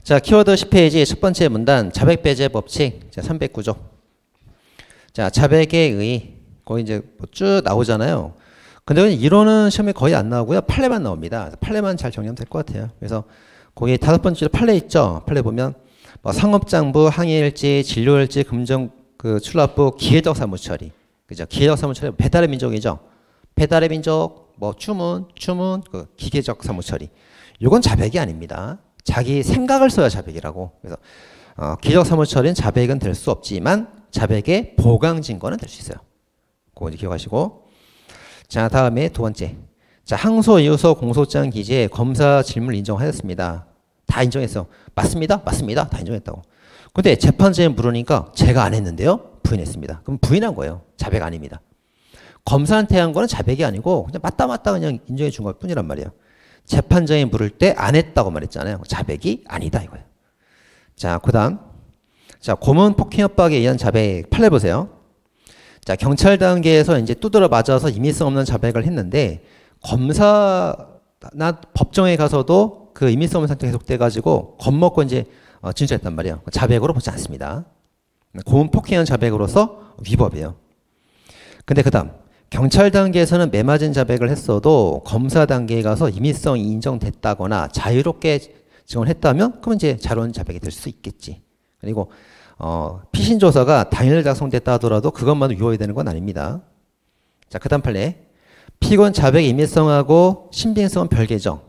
자, 키워드 10페이지 첫 번째 문단 자백 배제 법칙. 자, 309조. 자, 자백에 의. 거기 이제 쭉 나오잖아요. 근데 이론은 시험에 거의 안 나오고요. 판례만 나옵니다. 판례만 잘 정리하면 될 것 같아요. 그래서 거기 다섯 번째로 판례 있죠. 판례 보면 뭐 상업장부, 항해일지, 진료일지, 금정 그 출납부, 기회적 사무처리. 그죠? 기회적 사무처리 배달의 민족이죠. 배달의 민족, 뭐 주문, 그 기계적 사무처리. 이건 자백이 아닙니다. 자기 생각을 써야 자백이라고. 그래서 기계적 사무처리는 자백은 될 수 없지만 자백의 보강 증거는 될 수 있어요. 그거 이제 기억하시고. 자, 다음에 두 번째. 자, 항소, 이유서, 공소장 기재에 검사 질문을 인정하였습니다. 다 인정했어. 맞습니다. 맞습니다. 다 인정했다고. 근데 재판장에 물으니까 제가 안 했는데요. 부인했습니다. 그럼 부인한 거예요. 자백 아닙니다. 검사한테 한 거는 자백이 아니고 그냥 맞다 그냥 인정해 준 것 뿐이란 말이에요. 재판장에 물을 때 안 했다고 말했잖아요. 자백이 아니다 이거예요. 자, 그다음. 자, 고문 폭행 협박에 의한 자백 판례 보세요. 자, 경찰 단계에서 이제 두드러 맞아서 임의성 없는 자백을 했는데 검사나 법정에 가서도 그 임의성 없는 상태가 계속돼 가지고 겁먹고 이제 진술했단 말이에요. 자백으로 보지 않습니다. 고문 폭행한 자백으로서 위법이에요. 근데 그다음 경찰 단계에서는 매맞은 자백을 했어도 검사 단계에 가서 임의성이 인정됐다거나 자유롭게 증언을 했다면 그러면 이제 자론 자백이 될 수 있겠지. 그리고 피신 조서가 당일 작성됐다 하더라도 그것만 위법이 되는 건 아닙니다. 자, 그다음 판례. 피고는 자백의 임의성하고 신빙성은 별개죠.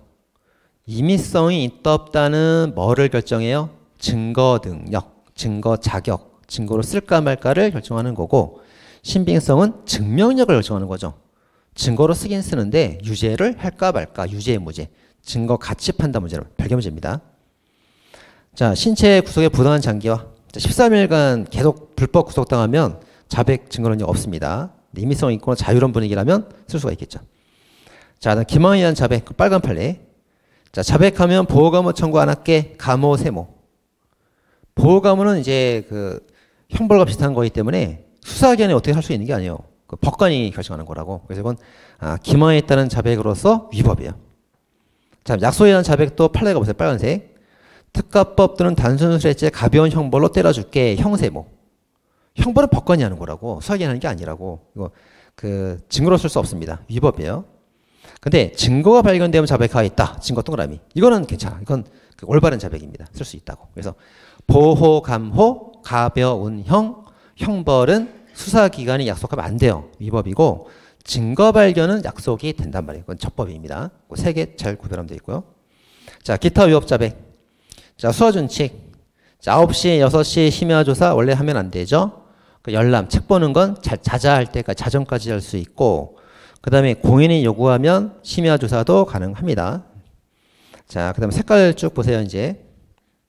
임의성이 있다 없다는 뭐를 결정해요? 증거 능력, 증거 자격, 증거로 쓸까 말까를 결정하는 거고 신빙성은 증명력을 결정하는 거죠. 증거로 쓰긴 쓰는데 유죄를 할까 말까, 유죄 무죄, 증거 가치 판단 문제로 별개 문제입니다. 자, 신체 구속의 부당한 장기화. 13일간 계속 불법 구속당하면 자백 증거는 없습니다. 임의성 있거나 자유로운 분위기라면 쓸 수가 있겠죠. 자, 기망에 의한 자백, 그 빨간 판례. 자, 자백하면 보호감호 청구 안 할게, 감호 세모. 보호감호는 이제 그 형벌과 비슷한 거기 때문에 수사기관이 어떻게 할 수 있는 게 아니에요. 그 법관이 결정하는 거라고. 그래서 이건 기망에 따른 자백으로서 위법이에요. 자, 약소에 의한 자백도 판례가 보세요. 빨간색. 특가법 또는 단순수뢰죄 가벼운 형벌로 때려줄게. 형세모. 형벌은 법관이 하는 거라고. 수사기관이 하는 게 아니라고. 이거 그 증거로 쓸 수 없습니다. 위법이에요. 근데 증거가 발견되면 자백하겠다. 증거 동그라미. 이거는 괜찮아. 이건 그 올바른 자백입니다. 쓸 수 있다고. 그래서 보호, 감호, 가벼운 형, 형벌은 수사기관이 약속하면 안 돼요. 위법이고 증거 발견은 약속이 된단 말이에요. 그건 적법입니다. 세 개 잘 구별하면 되겠고요. 자, 기타 위법 자백. 자, 수화준칙. 자, 9시, 6시 심야조사 원래 하면 안 되죠. 그 열람, 책 보는 건 자자할 때까지, 자정까지 할 수 있고 그 다음에 공인이 요구하면 심야조사도 가능합니다. 자, 그 다음에 색깔 쭉 보세요. 이제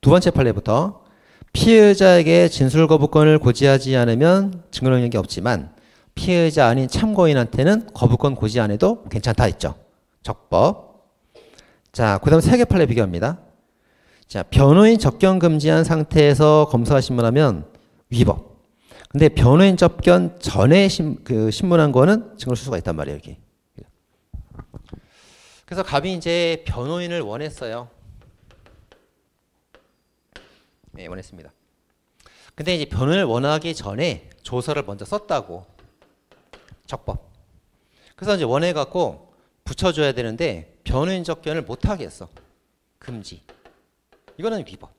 두 번째 판례부터 피의자에게 진술거부권을 고지하지 않으면 증거 능력이 없지만 피의자 아닌 참고인한테는 거부권 고지 안 해도 괜찮다 했죠. 적법. 자, 그 다음 세 개 판례 비교합니다. 자, 변호인 접견 금지한 상태에서 검사가 신문하면 위법. 근데 변호인 접견 전에 신문한 거는 증거를 쓸 수가 있단 말이에요, 이렇게. 그래서 갑이 이제 변호인을 원했어요. 네, 원했습니다. 근데 이제 변호인을 원하기 전에 조서를 먼저 썼다고. 적법. 그래서 이제 원해갖고 붙여줘야 되는데 변호인 접견을 못하게 했어. 금지. 이거는 위법.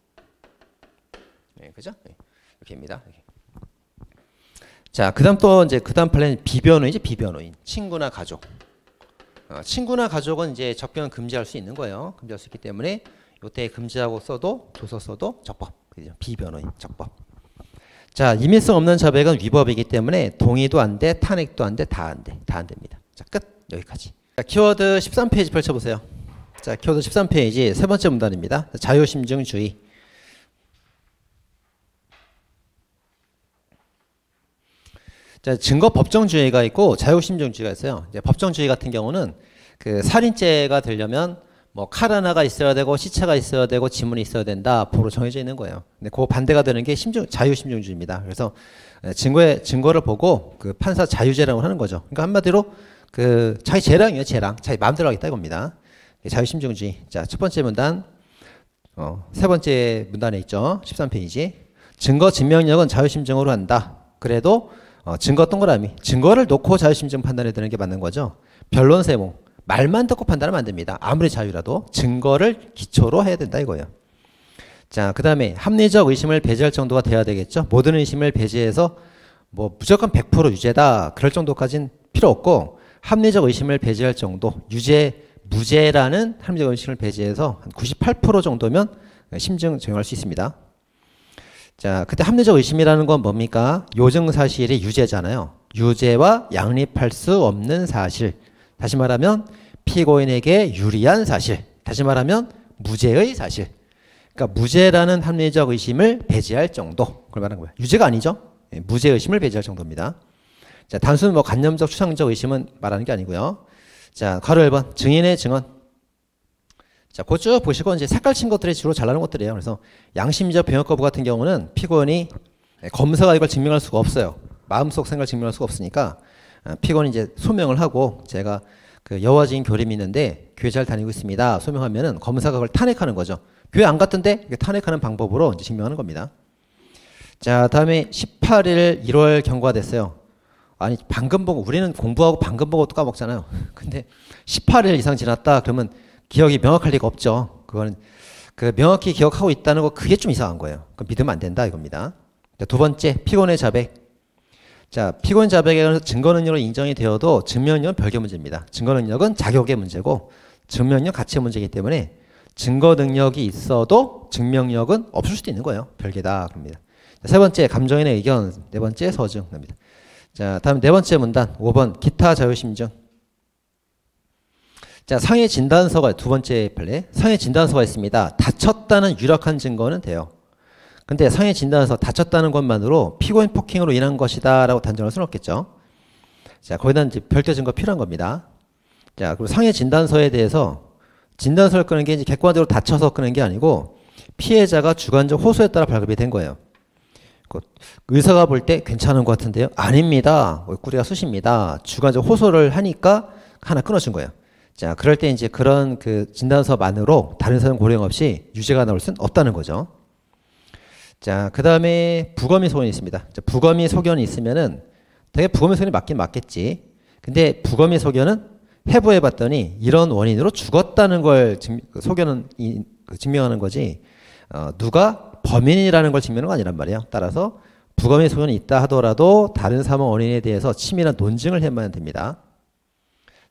네, 그죠? 네, 이렇게입니다. 이렇게. 자, 그다음 또 이제 그다음 판례는 비변호인이지, 비변호인. 친구나 가족. 친구나 가족은 이제 접견 금지할 수 있는 거예요. 금지할 수 있기 때문에 요때 금지하고 써도 조서 써도 적법. 그죠? 비변호인 적법. 자, 임의성 없는 자백은 위법이기 때문에 동의도 안 돼, 탄핵도 안 돼, 다 안 돼. 다 안 됩니다. 자, 끝. 여기까지. 자, 키워드 13페이지 펼쳐보세요. 자, 키워드 13페이지 세 번째 문단입니다. 자유심증주의. 자, 증거 법정주의가 있고 자유심증주의가 있어요. 이제 법정주의 같은 경우는 그 살인죄가 되려면 뭐 칼 하나가 있어야 되고 시체가 있어야 되고 지문이 있어야 된다. 보로 정해져 있는 거예요. 근데 그 반대가 되는 게 자유심증주의입니다. 그래서 증거를 보고 그 판사 자유재량을 하는 거죠. 그러니까 한마디로 그 자기 재량이에요, 재량. 자기 마음대로 하겠다 이겁니다. 자유심증주의. 자, 첫 번째 문단. 세 번째 문단에 있죠. 13페이지. 증거 증명력은 자유심증으로 한다. 그래도 증거 동그라미. 증거를 놓고 자유심증 판단해야 되는 게 맞는 거죠. 변론 세모. 말만 듣고 판단하면 안 됩니다. 아무리 자유라도 증거를 기초로 해야 된다 이거예요. 자, 그 다음에 합리적 의심을 배제할 정도가 돼야 되겠죠. 모든 의심을 배제해서 뭐 무조건 100% 유죄다 그럴 정도까지는 필요 없고, 합리적 의심을 배제할 정도, 무죄라는 합리적 의심을 배제해서 한 98% 정도면 심증 적용할 수 있습니다. 자, 그때 합리적 의심이라는 건 뭡니까? 요증 사실이 유죄잖아요. 유죄와 양립할 수 없는 사실. 다시 말하면 피고인에게 유리한 사실. 다시 말하면 무죄의 사실. 그러니까 무죄라는 합리적 의심을 배제할 정도. 그걸 말하는 거예요. 유죄가 아니죠. 무죄 의심을 배제할 정도입니다. 자, 단순 뭐 관념적 추상적 의심은 말하는 게 아니고요. 자, 괄호 1번 증인의 증언. 자, 그거 쭉 보시고 이제 색깔 친 것들이 주로 잘 나오는 것들이에요. 그래서 양심적 병역 거부 같은 경우는 피고인이 검사가 이걸 증명할 수가 없어요. 마음속 생각을 증명할 수가 없으니까 피고인이 이제 소명을 하고, 제가 그 여와 지인 교림이 있는데 교회 잘 다니고 있습니다. 소명하면은 검사가 그걸 탄핵하는 거죠. 교회 안 갔던데 탄핵하는 방법으로 이제 증명하는 겁니다. 자, 다음에 18일 1월 경고가 됐어요. 아니, 방금 보고, 우리는 공부하고 방금 보고 또 까먹잖아요. 근데 18일 이상 지났다 그러면 기억이 명확할 리가 없죠. 그거는 그 명확히 기억하고 있다는 거, 그게 좀 이상한 거예요. 그럼 믿으면 안 된다 이겁니다. 자, 두 번째, 피고인의 자백. 자, 피고인 자백에 관해서 증거 능력으로 인정이 되어도 증명 능력은 별개 문제입니다. 증거 능력은 자격의 문제고 증명 능력 가치의 문제이기 때문에 증거 능력이 있어도 증명력은 없을 수도 있는 거예요. 별개다 그럽니다. 자, 세 번째, 감정인의 의견. 네 번째, 서증입니다. 자, 다음 네 번째 문단 5번 기타 자유심증. 자, 상해 진단서가 두 번째 판례. 상해 진단서가 있습니다. 다쳤다는 유력한 증거는 돼요. 근데 상해 진단서 다쳤다는 것만으로 피고인 폭행으로 인한 것이다 라고 단정할 수는 없겠죠. 자, 거기다 이제 별도 증거 필요한 겁니다. 자, 그리고 상해 진단서에 대해서 진단서를 끄는 게 이제 객관적으로 다쳐서 끄는 게 아니고 피해자가 주관적 호소에 따라 발급이 된 거예요. 의사가 볼 때 괜찮은 것 같은데요? 아닙니다. 꼬리가 쑤십니다. 주관적 호소를 하니까 하나 끊어준 거예요. 자, 그럴 때 이제 그런 그 진단서만으로 다른 사람 고령 없이 유죄가 나올 수는 없다는 거죠. 자, 그 다음에 부검의 소견이 있습니다. 자, 부검의 소견이 있으면은 되게 부검의 소견이 맞긴 맞겠지. 근데 부검의 소견은 해부해 봤더니 이런 원인으로 죽었다는 걸 소견은 증명하는 거지, 누가 범인이라는 걸 증명하는 건 아니란 말이에요. 따라서 부검의 소견이 있다 하더라도 다른 사망 원인에 대해서 치밀한 논증을 해야만 됩니다.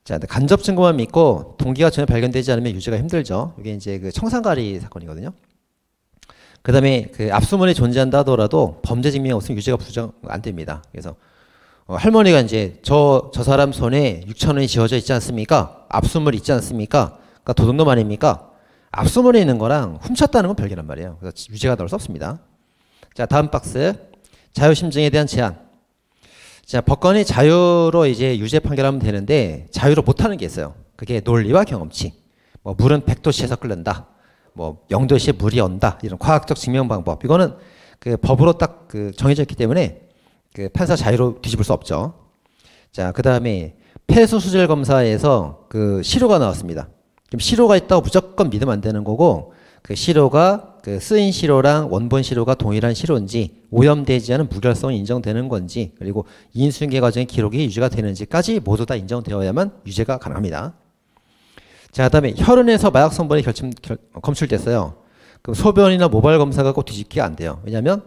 자, 간접 증거만 믿고 동기가 전혀 발견되지 않으면 유죄가 힘들죠. 이게 이제 그 청산가리 사건이거든요. 그 다음에 그 압수물이 존재한다 하더라도 범죄 증명이 없으면 유죄가 부정 안 됩니다. 그래서 할머니가 이제 저 사람 손에 6,000원이 지어져 있지 않습니까? 압수물 있지 않습니까? 그러니까 도둑놈 아닙니까? 압수물에 있는 거랑 훔쳤다는 건 별개란 말이에요. 그래서 유죄가 나올 수 없습니다. 자, 다음 박스. 자유심증에 대한 제한. 자, 법관이 자유로 이제 유죄 판결하면 되는데 자유로 못하는 게 있어요. 그게 논리와 경험치. 뭐 물은 100도씨에서 끓는다. 뭐 0도씨에 물이 온다. 이런 과학적 증명 방법. 이거는 그 법으로 딱 그 정해져 있기 때문에 그 판사 자유로 뒤집을 수 없죠. 자, 그 다음에 폐수수질 검사에서 그 시료가 나왔습니다. 그럼 시료가 있다고 무조건 믿으면 안 되는 거고, 그 시료가 그 쓰인 시료랑 원본 시료가 동일한 시료인지, 오염되지 않은 무결성이 인정되는 건지, 그리고 인수인계 과정의 기록이 유지가 되는지까지 모두 다 인정되어야만 유죄가 가능합니다. 자, 그다음에 혈흔에서 마약 성분이 검출됐어요. 그럼 소변이나 모발 검사가 꼭 뒤집기가 안 돼요. 왜냐하면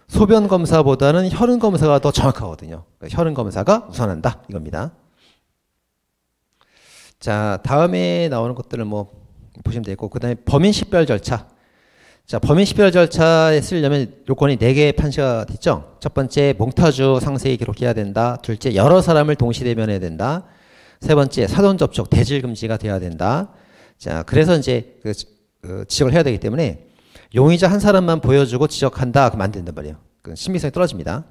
소변 검사보다는 혈흔 검사가 더 정확하거든요. 그러니까 혈흔 검사가 우선한다 이겁니다. 자, 다음에 나오는 것들을 뭐 보시면 되고, 그 다음에 범인 식별 절차. 자, 범인 식별 절차에 쓰려면 요건이 4개 판시가 됐죠. 첫 번째, 몽타주 상세히 기록해야 된다. 둘째, 여러 사람을 동시 대면해야 된다. 세 번째, 사전 접촉, 대질 금지가 돼야 된다. 자, 그래서 이제 지적을 해야 되기 때문에 용의자 한 사람만 보여주고 지적한다. 그럼 안 된단 말이에요. 그 신빙성이 떨어집니다.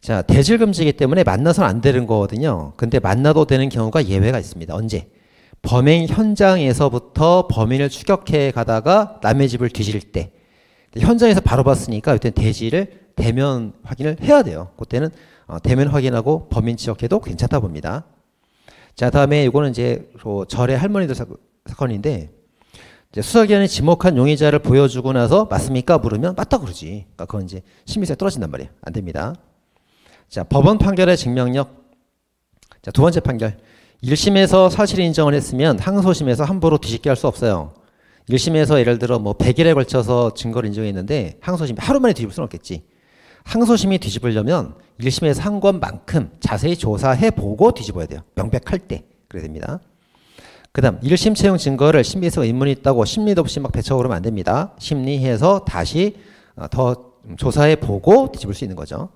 자, 대질 금지이기 때문에 만나서는 안 되는 거거든요. 근데 만나도 되는 경우가 예외가 있습니다. 언제? 범행 현장에서부터 범인을 추격해 가다가 남의 집을 뒤질 때. 현장에서 바로 봤으니까 이때 대질을 대면 확인을 해야 돼요. 그때는 대면 확인하고 범인 지적해도 괜찮다 봅니다. 자, 다음에 이거는 이제 절의 할머니들 사건인데, 이제 수사기관이 지목한 용의자를 보여주고 나서 맞습니까? 물으면 맞다 그러지. 그러니까 그건 이제 신빙성이 떨어진단 말이에요. 안 됩니다. 자, 법원 판결의 증명력. 자, 두 번째 판결. 1심에서 사실 인정을 했으면 항소심에서 함부로 뒤집게 할 수 없어요. 1심에서 예를 들어 뭐 100일에 걸쳐서 증거를 인정했는데 항소심이 하루 만에 뒤집을 수는 없겠지. 항소심이 뒤집으려면 1심에서 한 것만큼 자세히 조사해보고 뒤집어야 돼요. 명백할 때. 그래야 됩니다. 그 다음 1심 채용 증거를 심리에서 의문이 있다고 심리도 없이 막 배척으로 안 됩니다. 심리해서 다시 더 조사해보고 뒤집을 수 있는 거죠.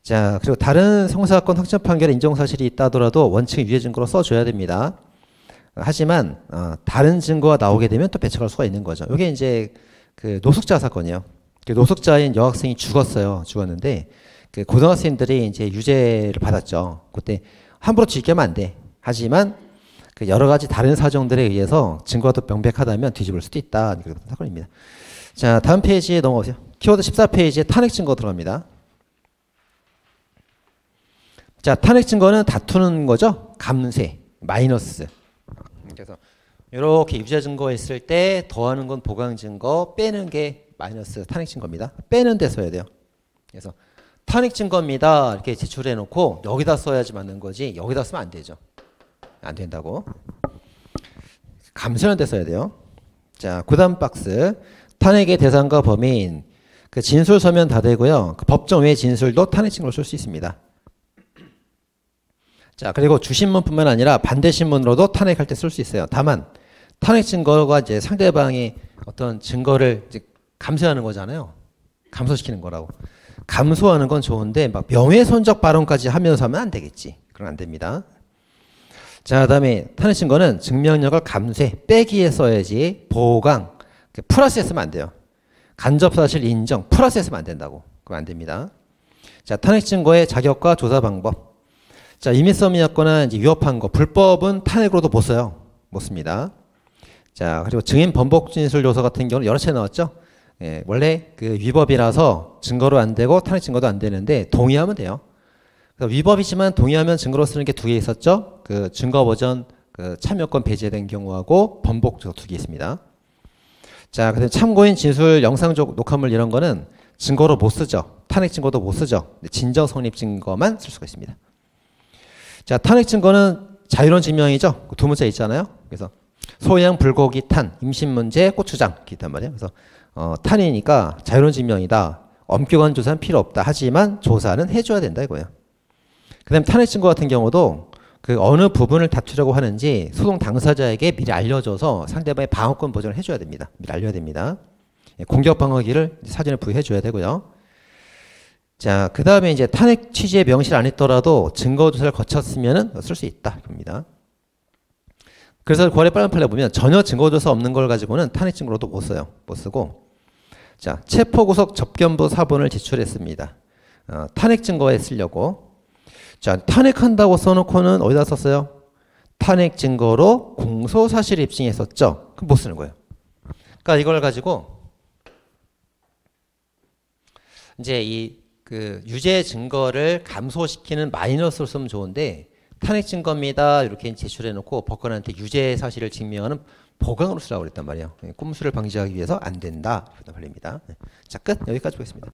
자, 그리고 다른 형사사건 확정 판결에 인정사실이 있다 하더라도 원칙 유해 증거로 써줘야 됩니다. 하지만 다른 증거가 나오게 되면 또 배척할 수가 있는 거죠. 이게 이제 그 노숙자 사건이에요. 그 노숙자인 여학생이 죽었는데 그 고등학생들이 이제 유죄를 받았죠. 그때 함부로 뒤집기하면 안 돼. 하지만 그 여러 가지 다른 사정들에 의해서 증거가 더 명백하다면 뒤집을 수도 있다. 그런 사건입니다. 자, 다음 페이지에 넘어오세요. 키워드 14페이지에 탄핵 증거 들어갑니다. 자, 탄핵 증거는 다투는 거죠. 감쇄, 마이너스. 그래서 이렇게 유죄 증거 있을 때 더하는 건 보강 증거, 빼는 게 마이너스 탄핵 증거입니다. 빼는 데 써야 돼요. 그래서 탄핵 증거입니다. 이렇게 제출해 놓고 여기다 써야지 맞는 거지 여기다 쓰면 안 되죠. 안 된다고. 감수하는 데 써야 돼요. 자, 그 다음 박스. 탄핵의 대상과 범인. 그 진술 서면 다 되고요. 그 법정 외 진술도 탄핵 증거로 쓸 수 있습니다. 자, 그리고 주신문뿐만 아니라 반대신문으로도 탄핵할 때 쓸 수 있어요. 다만 탄핵 증거가 이제 상대방의 어떤 증거를 이제 감수하는 거잖아요. 감소시키는 거라고. 감소하는 건 좋은데 막 명예훼손적 발언까지 하면서 하면 안 되겠지. 그건 안 됩니다. 자, 그다음에 탄핵 증거는 증명력을 감쇄, 빼기에 써야지. 보강, 플러스에 쓰면 안 돼요. 간접사실 인정, 플러스에 쓰면 안 된다고. 그건 안 됩니다. 자, 탄핵 증거의 자격과 조사 방법. 자, 임의성이었거나 이제 위협한 거, 불법은 탄핵으로도 못 써요. 못 씁니다. 자, 그리고 증인 번복 진술 요소 같은 경우는 여러 차례 나왔죠. 예, 원래 그 위법이라서 증거로 안 되고 탄핵 증거도 안 되는데 동의하면 돼요. 그래서 위법이지만 동의하면 증거로 쓰는 게 두 개 있었죠. 그 증거 버전 그 참여권 배제된 경우하고 번복 두 개 있습니다. 자, 그다음 참고인 진술 영상적 녹화물 이런 거는 증거로 못 쓰죠. 탄핵 증거도 못 쓰죠. 진정 성립 증거만 쓸 수가 있습니다. 자, 탄핵 증거는 자유로운 증명이죠. 두 문자 있잖아요. 그래서 소양, 불고기, 탄, 임신 문제, 고추장 이렇게 있단 말이에요. 그래서 탄이니까 자유로운 증명이다. 엄격한 조사는 필요 없다. 하지만 조사는 해줘야 된다 이거예요. 그 다음에 탄핵 증거 같은 경우도 그 어느 부분을 다투려고 하는지 소송 당사자에게 미리 알려줘서 상대방의 방어권 보장을 해줘야 됩니다. 미리 알려야 됩니다. 공격 방어기를 사전에 부여해줘야 되고요. 자, 그 다음에 이제 탄핵 취지에 명시를 안 했더라도 증거 조사를 거쳤으면은 쓸 수 있다. 겁니다. 그래서 거래 빨간 판례 보면 전혀 증거 조사 없는 걸 가지고는 탄핵 증거로도 못 써요. 못 쓰고. 자, 체포구속 접견부 사본을 제출했습니다. 탄핵 증거에 쓰려고. 자, 탄핵한다고 써놓고는 어디다 썼어요? 탄핵 증거로 공소사실 입증했었죠. 그럼 못 쓰는 거예요. 그러니까 이걸 가지고 이제 이 그 유죄 증거를 감소시키는 마이너스로 쓰면 좋은데 탄핵 증거입니다. 이렇게 제출해 놓고 법관한테 유죄 사실을 증명하는 보강으로 쓰라고 그랬단 말이에요. 꼼수를 방지하기 위해서 안 된다. 그런 판례입니다. 자, 끝. 여기까지 보겠습니다.